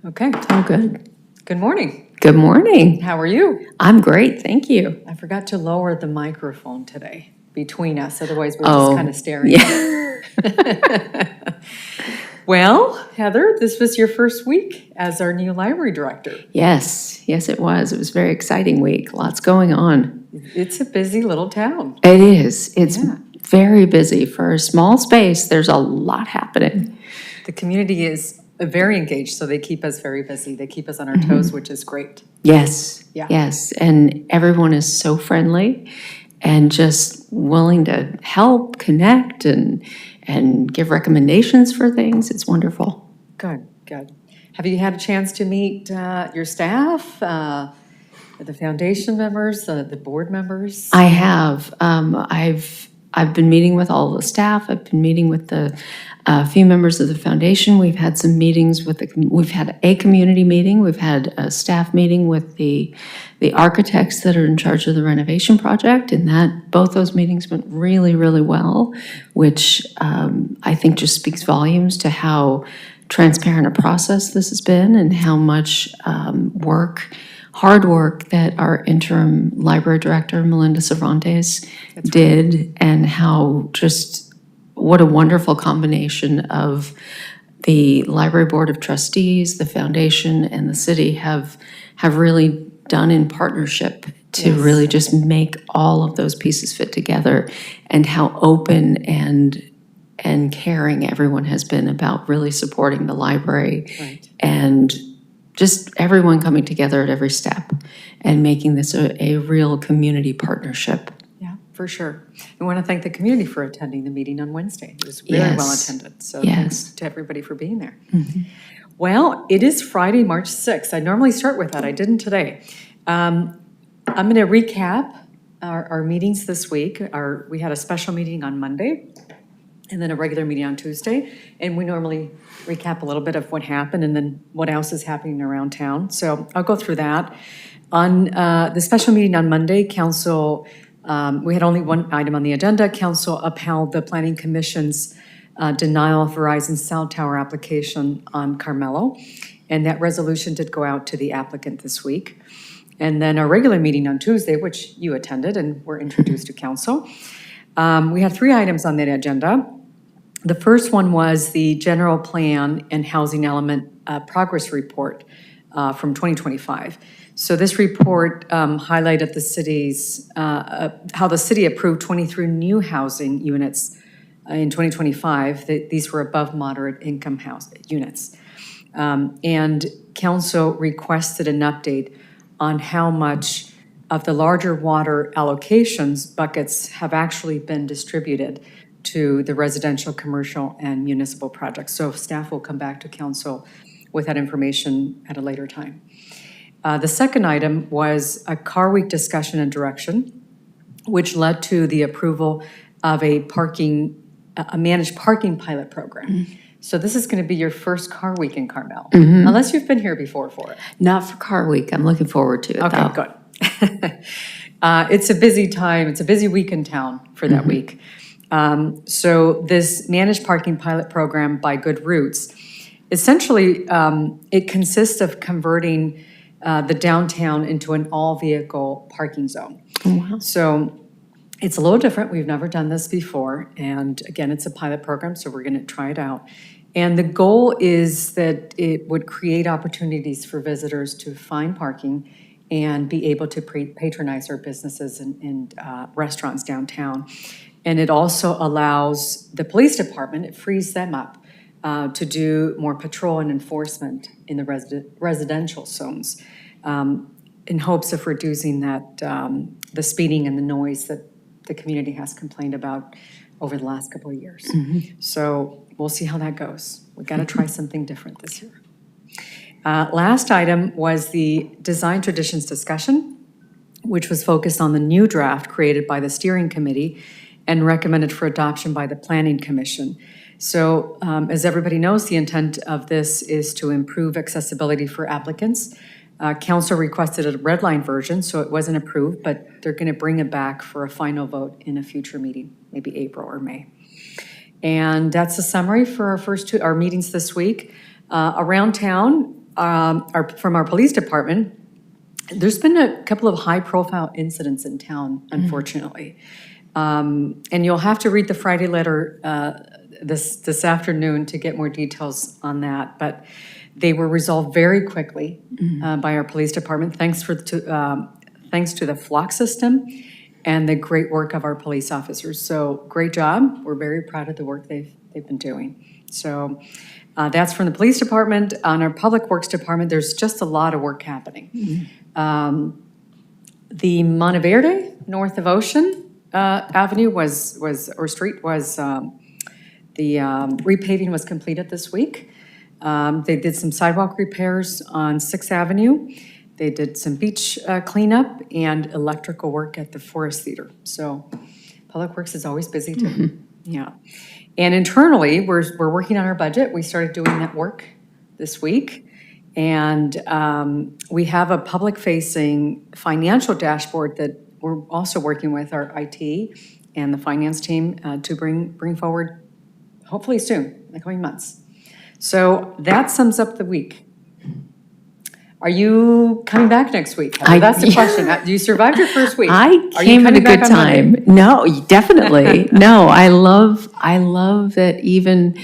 Okay. Oh, good. Good morning. Good morning. How are you? I'm great, thank you. I forgot to lower the microphone today between us, otherwise we're just kind of staring. Yeah. Well, Heather, this was your first week as our new library director. Yes, it was. It was a very exciting week. Lots going on. It's a busy little town. It is. It's Yeah. very busy. For a small space, there's a lot happening. The community is very engaged, so they keep us very busy. They keep us on our toes, which is great. Yes. Yeah. Yes. And everyone is so friendly and just willing to help, connect, and give recommendations for things. It's wonderful. Good. Have you had a chance to meet your staff, the foundation members, the board members? I have. I've been meeting with all the staff. I've been meeting with the few members of the foundation. We've had some meetings with we've had a community meeting. We've had a staff meeting with the architects that are in charge of the renovation project, and both those meetings went really, really well, which I think just speaks volumes to how transparent a process this has been and how much hard work that our interim library director, Melinda Cervantes, did, and how just what a wonderful combination of the Library Board of Trustees, the foundation, and the city have really done in partnership to really just make all of those pieces fit together, and how open and caring everyone has been about really supporting the library. Right. And just everyone coming together at every step and making this a real community partnership. Yeah, for sure. I want to thank the community for attending the meeting on Wednesday. It was very well attended. So thanks to everybody for being there. Mm-hmm. Well, it is Friday, March 6th. I normally start with that. I didn't today. I'm going to recap our meetings this week. We had a special meeting on Monday and then a regular meeting on Tuesday. And we normally recap a little bit of what happened and then what else is happening around town. So I'll go through that. On the special meeting on Monday, Council, we had only one item on the agenda. Council upheld the Planning Commission's denial of Verizon's cell tower application on Carmelo. And that resolution did go out to the applicant this week. And then our regular meeting on Tuesday, which you attended and were introduced to Council. We had 3 items on that agenda. The first one was the general plan and housing element progress report from 2025. So this report highlighted the city's, how the city approved 23 new housing units in 2025. These were above moderate income house units. And council requested an update on how much of the larger water allocations buckets have actually been distributed to the residential, commercial, and municipal projects. So staff will come back to council with that information at a later time. The second item was a car week discussion and direction, which led to the approval of a managed parking pilot program. Mm-hmm. So this is going to be your first car week in Carmel, unless you've been here before for it. Not for car week. I'm looking forward to it, okay, though. Good. It's a busy time. It's a busy week in town for that week. So this managed parking pilot program by Good Routes, essentially it consists of converting the downtown into an all-vehicle parking zone. Oh, wow. So it's a little different. We've never done this before. And again, it's a pilot program, so we're going to try it out. And the goal is that it would create opportunities for visitors to find parking and be able to patronize our businesses and restaurants downtown. And it also allows the police department, it frees them up to do more patrol and enforcement in the residential zones in hopes of reducing that the speeding and the noise that the community has complained about over the last couple of years. Mm-hmm. So we'll see how that goes. We've got to try something different this year. Last item was the design traditions discussion, which was focused on the new draft created by the steering committee and recommended for adoption by the Planning Commission. So as everybody knows, the intent of this is to improve accessibility for applicants. Council requested a red line version, so it wasn't approved, but they're going to bring it back for a final vote in a future meeting, maybe April or May. And that's a summary for our meetings this week. Around town, from our police department, there's been a couple of high-profile incidents in town, unfortunately. And you'll have to read the Friday letter this afternoon to get more details on that. But they were resolved very quickly by our police department, thanks to the flock system and the great work of our police officers. So great job. We're very proud of the work they've been doing. So that's from the police department. On our public works department, there's just a lot of work happening. The Monteverde, north of Ocean Avenue street was, the repaving was completed this week. They did some sidewalk repairs on 6th Avenue. They did some beach cleanup and electrical work at the Forest Theater. So Public Works is always busy too. Yeah. And internally, we're working on our budget. We started doing that work this week. And we have a public-facing financial dashboard that we're also working with our IT and the finance team to bring forward, hopefully soon, in the coming months. So that sums up the week. Are you coming back next week? That's the question. You survived your first week. I came at a good time. No, definitely. No, I love that even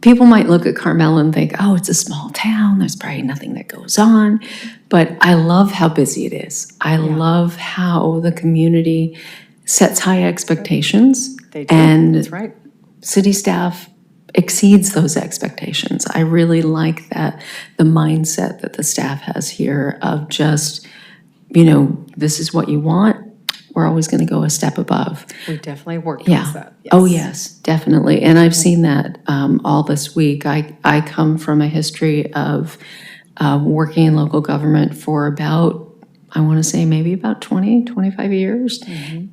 people might look at Carmel and think, oh, it's a small town. There's probably nothing that goes on. But I love how busy it is. I love how the community sets high expectations. They do. And that's right. City staff exceeds those expectations. I really like that, the mindset that the staff has here of just, this is what you want. We're always going to go a step above. We definitely work towards that. Yes. Oh, yes, definitely. And I've seen that all this week. I come from a history of working in local government for about, I want to say maybe about 20, 25 years.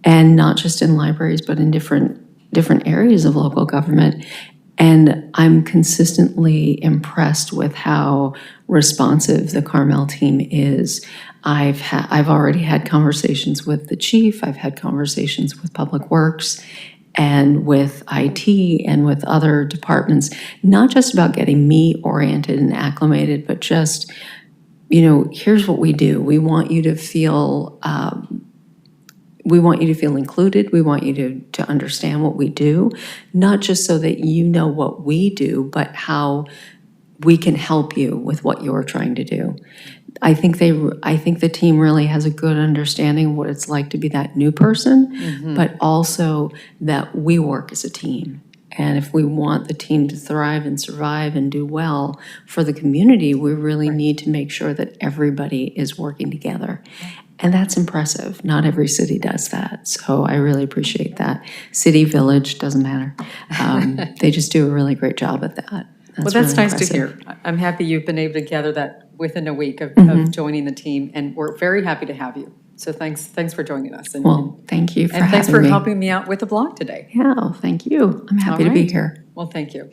And not just in libraries, but in different areas of local government. And I'm consistently impressed with how responsive the Carmel team is. I've already had conversations with the chief. I've had conversations with Public Works and with IT and with other departments, not just about getting me oriented and acclimated, but just, here's what we do. We want you to feel included. We want you to understand what we do, not just so that you know what we do, but how we can help you with what you're trying to do. I think the team really has a good understanding of what it's like to be that new person, but also that we work as a team. And if we want the team to thrive and survive and do well for the community, we really need to make sure that everybody is working together. And that's impressive. Not every city does that. So I really appreciate that. City, village, doesn't matter. They just do a really great job at that. That's really nice impressive. to hear. I'm happy you've been able to gather that within a week of joining the team. And we're very happy to have you. So thanks for joining us. And, thank you for having me. And thanks for helping me out with the blog today. Yeah, well, thank you. I'm happy to be here. Well, thank you.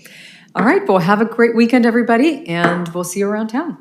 All right. Well, have a great weekend, everybody. And we'll see you around town.